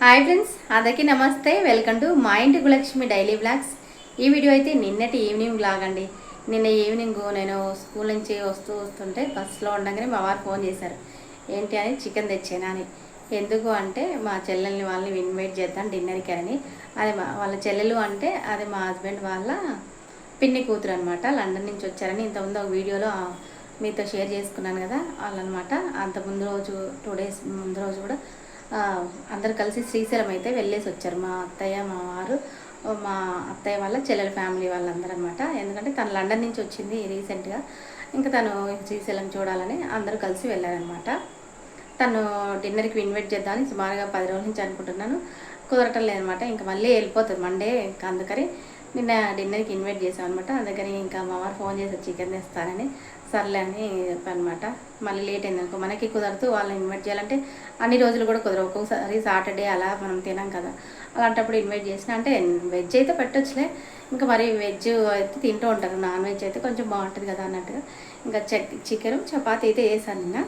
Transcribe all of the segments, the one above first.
Hi friends, అందరికీ నమస్తే. Welcome to మా ఇంటి గులక్ష్మి డైలీ బ్లాగ్స్. ఈ వీడియో అయితే నిన్నటి ఈవినింగ్ బ్లాగ్ అండి. నిన్న ఈవినింగ్ నేను స్కూల్ నుంచి వస్తుంటే బస్సులో ఉండగానే మా వారు ఫోన్ చేశారు. ఏంటి అని, చికెన్ తెచ్చాను అని. ఎందుకు అంటే మా చెల్లెల్ని వాళ్ళని ఇన్వైట్ చేద్దాం డిన్నర్కి అని. అది వాళ్ళ చెల్లెలు అంటే అది మా హస్బెండ్ వాళ్ళ పిన్ని కూతురు అనమాట. లండన్ నుంచి వచ్చారని ఇంతకుముందు ఒక వీడియోలో మీతో షేర్ చేసుకున్నాను కదా వాళ్ళనమాట. అంత ముందు రోజు 2 days ముందు రోజు కూడా అందరు కలిసి శ్రీశైలం అయితే వెళ్ళేసి వచ్చారు. మా అత్తయ్య, మా వారు, మా అత్తయ్య వాళ్ళ చెల్లెల ఫ్యామిలీ వాళ్ళందరూ అనమాట. ఎందుకంటే తను లండన్ నుంచి వచ్చింది రీసెంట్గా. ఇంకా తను శ్రీశైలం చూడాలని అందరూ కలిసి వెళ్ళారనమాట. తను డిన్నర్కి ఇన్వైట్ చేద్దామని సుమారుగా 10 రోజుల నుంచి అనుకుంటున్నాను, కుదరటం లేదనమాట. ఇంకా మళ్ళీ వెళ్ళిపోతుంది మండే. ఇంకా అందుకని నిన్న డిన్నర్కి ఇన్వైట్ చేసాం అనమాట. అందుకని ఇంకా మా వారు ఫోన్ చేసి చికెన్ తెస్తానని సర్లే అని చెప్పనమాట. మళ్ళీ లేట్ అయిందనుకో మనకి కుదరదు, వాళ్ళని ఇన్వైట్ చేయాలంటే అన్ని రోజులు కూడా కుదరవు. ఒక్కొక్కసారి సాటర్డే అలా మనం తినాం కదా, అలాంటప్పుడు ఇన్వైట్ చేసిన అంటే వెజ్ అయితే పెట్టొచ్చులే. ఇంకా మరి వెజ్ అయితే తింటూ ఉంటారు, నాన్ వెజ్ అయితే కొంచెం బాగుంటుంది కదా అన్నట్టుగా ఇంకా చికెన్ చపాతీ అయితే వేసాను నిన్న.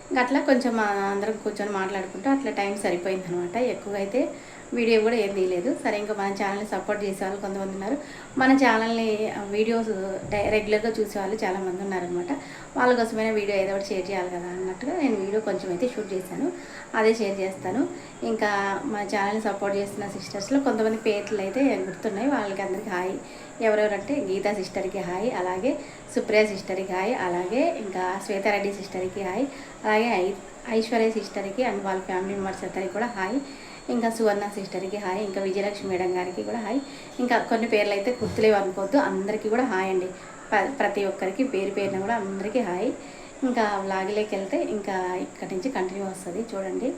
ఇంకా అట్లా కొంచెం అందరం కూర్చొని మాట్లాడుకుంటూ అట్లా టైం సరిపోయింది అనమాట. ఎక్కువగా అయితే వీడియో కూడా ఏం తీయలేదు. సరే, ఇంకా మన ఛానల్ని సపోర్ట్ చేసేవాళ్ళు కొంతమంది ఉన్నారు, మన ఛానల్ని వీడియోస్ రెగ్యులర్గా చూసేవాళ్ళు చాలామంది ఉన్నారనమాట. వాళ్ళ కోసమైనా వీడియో ఏదో ఒకటి షేర్ చేయాలి కదా అన్నట్టుగా నేను వీడియో కొంచెం అయితే షూట్ చేశాను, అదే షేర్ చేస్తాను. ఇంకా మన ఛానల్ని సపోర్ట్ చేస్తున్న సిస్టర్స్లో కొంతమంది పేర్లు అయితే గుర్తున్నాయి. వాళ్ళకి అందరికీ హాయ్. ఎవరెవరంటే గీతా సిస్టర్కి హాయ్, అలాగే సుప్రియ సిస్టర్కి హాయ్, అలాగే ఇంకా శ్వేతారెడ్డి సిస్టర్కి హాయ్, అలాగే ఐశ్వర్య సిస్టర్కి అండ్ వాళ్ళ ఫ్యామిలీ మెంబర్స్ అందరికి కూడా హాయ్. ఇంకా సువర్ణ సిస్టర్కి హాయ్, ఇంకా విజయలక్ష్మి మేడం గారికి కూడా హాయ్. ఇంకా కొన్ని పేర్లు అయితే గుర్తులేవు అనుకోవద్దు, అందరికీ కూడా హాయ్ అండి. ప్రతి ఒక్కరికి పేరు పేరున కూడా అందరికీ హాయ్. ఇంకా వ్లాగ్లోకి వెళ్తే ఇంకా ఇక్కడి నుంచి కంటిన్యూ వస్తుంది చూడండి.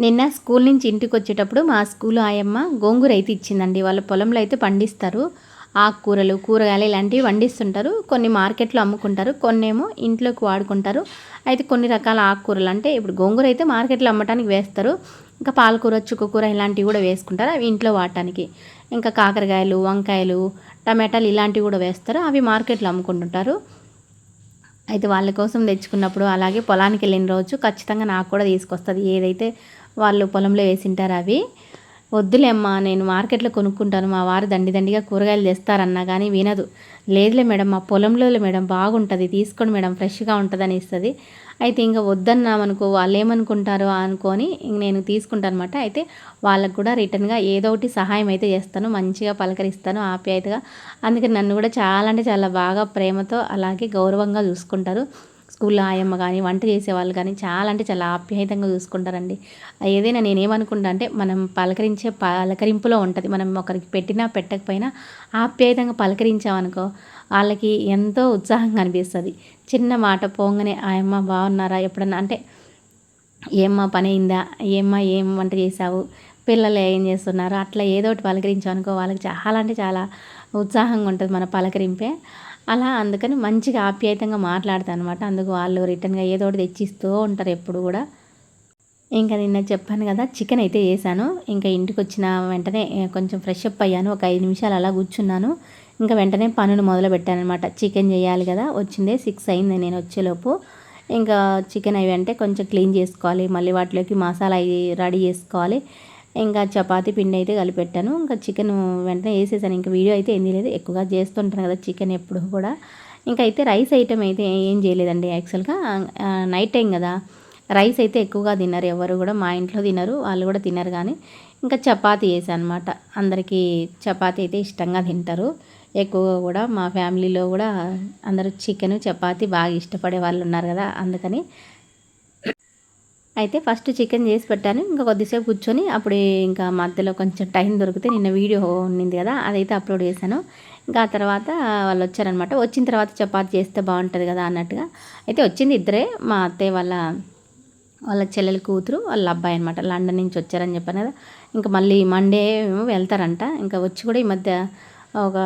నిన్న స్కూల్ నుంచి ఇంటికి వచ్చేటప్పుడు మా స్కూల్ ఆయమ్మ గోంగూర అయితే ఇచ్చిందండి. వాళ్ళ పొలంలో అయితే పండిస్తారు, ఆకుకూరలు, కూరగాయలు ఇలాంటివి పండిస్తుంటారు. కొన్ని మార్కెట్లో అమ్ముకుంటారు, కొన్ని ఏమో ఇంట్లోకి వాడుకుంటారు. అయితే కొన్ని రకాల ఆకుకూరలు అంటే ఇప్పుడు గోంగూర అయితే మార్కెట్లో అమ్మటానికి వేస్తారు, ఇంకా పాలకూర, చుక్కకూర ఇలాంటివి కూడా వేసుకుంటారు, అవి ఇంట్లో వాడటానికి. ఇంకా కాకరకాయలు, వంకాయలు, టమాటాలు ఇలాంటివి కూడా వేస్తారు, అవి మార్కెట్లో అమ్ముకుంటుంటారు. అయితే వాళ్ళ కోసం తెచ్చుకున్నప్పుడు అలాగే పొలానికి వెళ్ళిన రోజు ఖచ్చితంగా నాకు కూడా తీసుకొస్తుంది, ఏదైతే వాళ్ళు పొలంలో వేసింటారో అవి. వద్దులే అమ్మా, నేను మార్కెట్లో కొనుక్కుంటాను, మా వారు దండిగా కూరగాయలు తెస్తారన్నా కానీ వినదు. లేదులే మేడం, మా పొలంలో మేడం బాగుంటుంది, తీసుకోండి మేడం, ఫ్రెష్గా ఉంటుందని ఇస్తుంది. అయితే ఇంకా వద్దన్నామనుకో వాళ్ళు ఏమనుకుంటారో అనుకొని నేను తీసుకుంటాను అనమాట. అయితే వాళ్ళకు కూడా రిటర్న్గా ఏదో ఒకటి సహాయం అయితే చేస్తాను, మంచిగా పలకరిస్తాను, ఆప్యాయతగా. అందుకని నన్ను కూడా చాలా అంటే చాలా బాగా ప్రేమతో అలాగే గౌరవంగా చూసుకుంటారు. స్కూల్లో ఆయమ్మ కానీ, వంట చేసేవాళ్ళు కానీ చాలా అంటే చాలా ఆప్యాయంగా చూసుకుంటారండి. ఏదైనా నేనేమనుకుంటా అంటే మనం పలకరించే పలకరింపులో ఉంటుంది. మనం ఒకరికి పెట్టినా పెట్టకపోయినా ఆప్యాయంగా పలకరించామనుకో వాళ్ళకి ఎంతో ఉత్సాహంగా అనిపిస్తుంది. చిన్న మాట పోగానే ఆయమ్మ బాగున్నారా, ఎప్పుడన్నా అంటే ఏమ్మా పని అయిందా, ఏమ్మా ఏం వంట చేసావు, పిల్లలు ఏం చేస్తున్నారు, అట్లా ఏదో ఒకటి పలకరించామనుకో వాళ్ళకి చాలా అంటే చాలా ఉత్సాహంగా ఉంటుంది మన పలకరింపే. అలా అందుకని మంచిగా ఆప్యాయంగా మాట్లాడతాను అనమాట. అందుకు వాళ్ళు రిటర్న్గా ఏదో ఒకటి తెచ్చిస్తూ ఉంటారు ఎప్పుడు కూడా. ఇంకా నిన్న చెప్పాను కదా, చికెన్ అయితే వేసాను. ఇంకా ఇంటికి వచ్చిన వెంటనే కొంచెం ఫ్రెష్ అప్ అయ్యాను, ఒక 5 నిమిషాలు అలా కూర్చున్నాను. ఇంకా వెంటనే పనులు మొదలు పెట్టాను అనమాట. చికెన్ చేయాలి కదా, వచ్చిందే 6 అయింది నేను వచ్చేలోపు. ఇంకా చికెన్ అవి అంటే కొంచెం క్లీన్ చేసుకోవాలి, మళ్ళీ వాటిలోకి మసాలా అవి రెడీ చేసుకోవాలి. ఇంకా చపాతీ పిండి అయితే కలిపెట్టాను. ఇంకా చికెన్ వెంటనే వేసేసాను. ఇంకా వీడియో అయితే ఏం లేదు, ఎక్కువగా చేస్తుంటాను కదా చికెన్ ఎప్పుడు కూడా. ఇంకా అయితే రైస్ ఐటమ్ అయితే ఏం చేయలేదండి. యాక్చువల్గా నైట్ టైం కదా, రైస్ అయితే ఎక్కువగా తినరు ఎవరు కూడా, మా ఇంట్లో తినరు, వాళ్ళు కూడా తినరు. కానీ ఇంకా చపాతీ వేసాను అనమాట. అందరికీ చపాతీ అయితే ఇష్టంగా తింటారు ఎక్కువగా కూడా. మా ఫ్యామిలీలో కూడా అందరూ చికెన్ చపాతీ బాగా ఇష్టపడే వాళ్ళు ఉన్నారు కదా, అందుకని. అయితే ఫస్ట్ చికెన్ చేసి పెట్టాను. ఇంకా కొద్దిసేపు కూర్చొని అప్పుడు ఇంకా మధ్యలో కొంచెం టైం దొరికితే నిన్న వీడియో ఉన్నింది కదా, అదైతే అప్లోడ్ చేశాను. ఇంకా ఆ తర్వాత వాళ్ళు వచ్చారనమాట. వచ్చిన తర్వాత చపాతీ చేస్తే బాగుంటుంది కదా అన్నట్టుగా. అయితే వచ్చింది ఇద్దరే, మా అత్తయ్య వాళ్ళ చెల్లెల కూతురు, వాళ్ళ అబ్బాయి అనమాట. లండన్ నుంచి వచ్చారని చెప్పాను కదా. ఇంకా మళ్ళీ మండే ఏమో వెళ్తారంట. ఇంకా వచ్చి కూడా ఈ మధ్య ఒక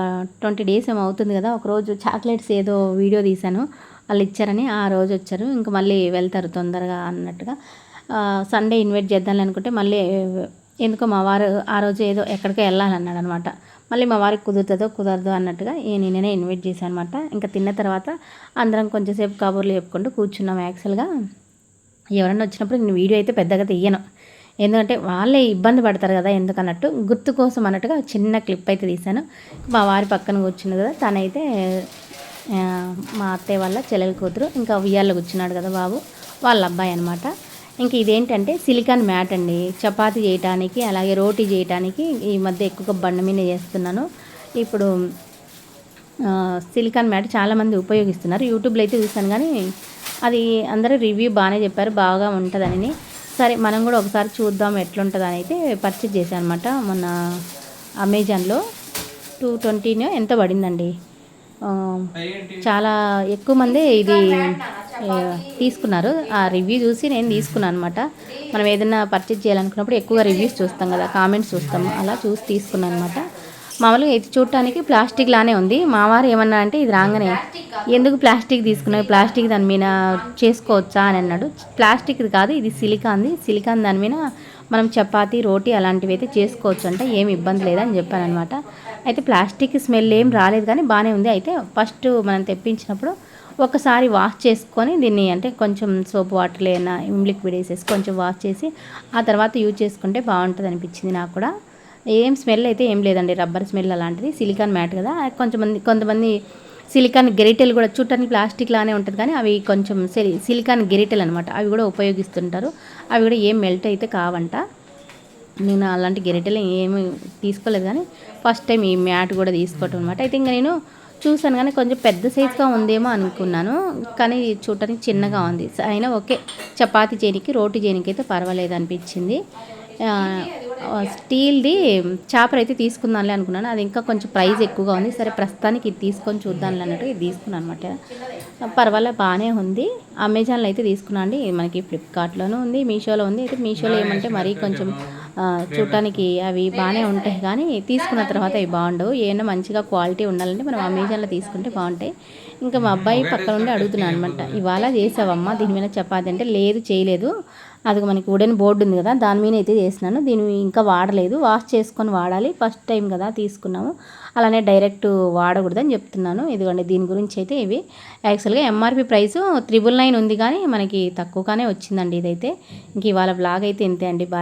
20 days ఏమో అవుతుంది కదా. ఒకరోజు చాక్లెట్స్ ఏదో వీడియో తీశాను, వాళ్ళు ఇచ్చారని ఆ రోజు వచ్చారు. ఇంకా మళ్ళీ వెళ్తారు తొందరగా అన్నట్టుగా. సండే ఇన్వైట్ చేద్దాం అనుకుంటే మళ్ళీ ఎందుకో మా వారు ఆ రోజు ఏదో ఎక్కడికో వెళ్ళాలన్నాడు అనమాట. మళ్ళీ మా వారికి కుదురుతుందో కుదరదో అన్నట్టుగా నేనే ఇన్వైట్ చేశాను అనమాట. ఇంకా తిన్న తర్వాత అందరం కొంచెంసేపు కబుర్లు చెప్పుకుంటూ కూర్చున్నాం. యాక్చువల్గా ఎవరన్నా వచ్చినప్పుడు నేను వీడియో అయితే పెద్దగా తీయను, ఎందుకంటే వాళ్ళే ఇబ్బంది పడతారు కదా ఎందుకన్నట్టు గుర్తు కోసం అన్నట్టుగా చిన్న క్లిప్ అయితే తీశాను. మా వారి పక్కన కూర్చుంది కదా తనైతే మా అత్తయ్య వాళ్ళ చెల్లెల కూతురు, ఇంకా ఉయ్యాల్లో కూర్చున్నాడు కదా బాబు, వాళ్ళ అబ్బాయి అనమాట. ఇంక ఇదేంటంటే సిలికాన్ మ్యాట్ అండి, చపాతీ చేయడానికి అలాగే రోటీ చేయడానికి ఈ మధ్య ఎక్కువగా బండ మీద చేస్తున్నాను. ఇప్పుడు సిలికాన్ మ్యాట్ చాలామంది ఉపయోగిస్తున్నారు. యూట్యూబ్లో అయితే చూసాను కానీ అది అందరూ రివ్యూ బాగానే చెప్పారు, బాగా ఉంటుందని. సరే మనం కూడా ఒకసారి చూద్దాం ఎట్లుంటుందని అయితే పర్చేజ్ చేశాను అనమాట. మొన్న అమెజాన్లో 220 ఎంత పడిందండి. చాలా ఎక్కువ మంది ఇది తీసుకున్నారు. ఆ రివ్యూ చూసి నేను తీసుకున్నాను అనమాట. మనం ఏదైనా పర్చేజ్ చేయాలనుకున్నప్పుడు ఎక్కువగా రివ్యూస్ చూస్తాం కదా, కామెంట్స్ చూస్తాము, అలా చూసి తీసుకున్నాను అనమాట. మామూలుగా ఇది చూడటానికి ప్లాస్టిక్ లానే ఉంది. మా వారు ఏమన్నా అంటే ఇది రాగానే ఎందుకు ప్లాస్టిక్ తీసుకున్నావు, ప్లాస్టిక్ దాని మీద చేసుకోవచ్చా అని అన్నాడు. ప్లాస్టిక్ది కాదు, ఇది సిలికాన్ దాని మీద మనం చపాతీ రోటీ అలాంటివి అయితే చేసుకోవచ్చు అంటే ఏమి ఇబ్బంది లేదని చెప్పాను అనమాట. అయితే ప్లాస్టిక్ స్మెల్ ఏం రాలేదు కానీ బాగానే ఉంది. అయితే ఫస్ట్ మనం తెప్పించినప్పుడు ఒకసారి వాష్ చేసుకొని దీన్ని అంటే కొంచెం సోప్ వాటర్ లేనా లిక్విడ్ వేసేసి కొంచెం వాష్ చేసి ఆ తర్వాత యూజ్ చేసుకుంటే బాగుంటుంది అనిపించింది నాకు కూడా. ఏం స్మెల్ అయితే ఏం లేదండి, రబ్బర్ స్మెల్ అలాంటిది. సిలికాన్ మ్యాట్ కదా, కొంతమంది సిలికాన్ గెరిటెలు కూడా చూడటానికి ప్లాస్టిక్ లానే ఉంటుంది కానీ అవి కొంచెం సిలికాన్ గెరిటెలు అనమాట, అవి కూడా ఉపయోగిస్తుంటారు. అవి కూడా ఏం మెల్ట్ అయితే కావంట. నేను అలాంటి గెరిటెలు ఏమి తీసుకోలేదు కానీ ఫస్ట్ టైం ఈ మ్యాట్ కూడా తీసుకోవటం అనమాట. అయితే ఇంకా నేను చూసాను కానీ కొంచెం పెద్ద సైజుగా ఉందేమో అనుకున్నాను, కానీ చూడటానికి చిన్నగా ఉంది. అయినా ఓకే, చపాతీ చేయడానికి రోటీ చేయడానికి అయితే పర్వాలేదు అనిపించింది. స్టీల్ది చాపర్ అయితే తీసుకుందాంలే అనుకున్నాను, అది ఇంకా కొంచెం ప్రైస్ ఎక్కువగా ఉంది. సరే ప్రస్తుతానికి ఇది తీసుకొని చూద్దాంలే అన్నట్టు ఇది తీసుకున్నాను అనమాట. పర్వాలే బాగానే ఉంది. అమెజాన్లో అయితే తీసుకున్నాను అండి, మనకి ఫ్లిప్కార్ట్లోనూ ఉంది, మీషోలో ఉంది. అయితే మీషోలో ఏమంటే మరీ కొంచెం చూడటానికి అవి బాగానే ఉంటాయి కానీ తీసుకున్న తర్వాత అవి బాగుండవు. ఏమైనా మంచిగా క్వాలిటీ ఉండాలంటే మనం అమెజాన్లో తీసుకుంటే బాగుంటాయి. ఇంకా మా అబ్బాయి పక్కన ఉండి అడుగుతున్నాను అనమాట, ఇవాళ చేసావమ్మా దీని మీద చపాతీ అంటే, లేదు చేయలేదు, అది మనకి వుడెన్ బోర్డు ఉంది కదా దాని మీద అయితే చేసినాను, దీన్ని ఇంకా వాడలేదు, వాష్ చేసుకొని వాడాలి, ఫస్ట్ టైం కదా తీసుకున్నాము, అలానే డైరెక్ట్ వాడకూడదని చెప్తున్నాను. ఇదిగోండి దీని గురించి అయితే ఇవి యాక్చువల్గా ఎంఆర్పి ప్రైస్ 999 ఉంది కానీ మనకి తక్కువగానే వచ్చిందండి ఇదైతే. ఇంక ఇవాళ బ్లాగ్ అయితే ఇంతే అండి. బాయ్.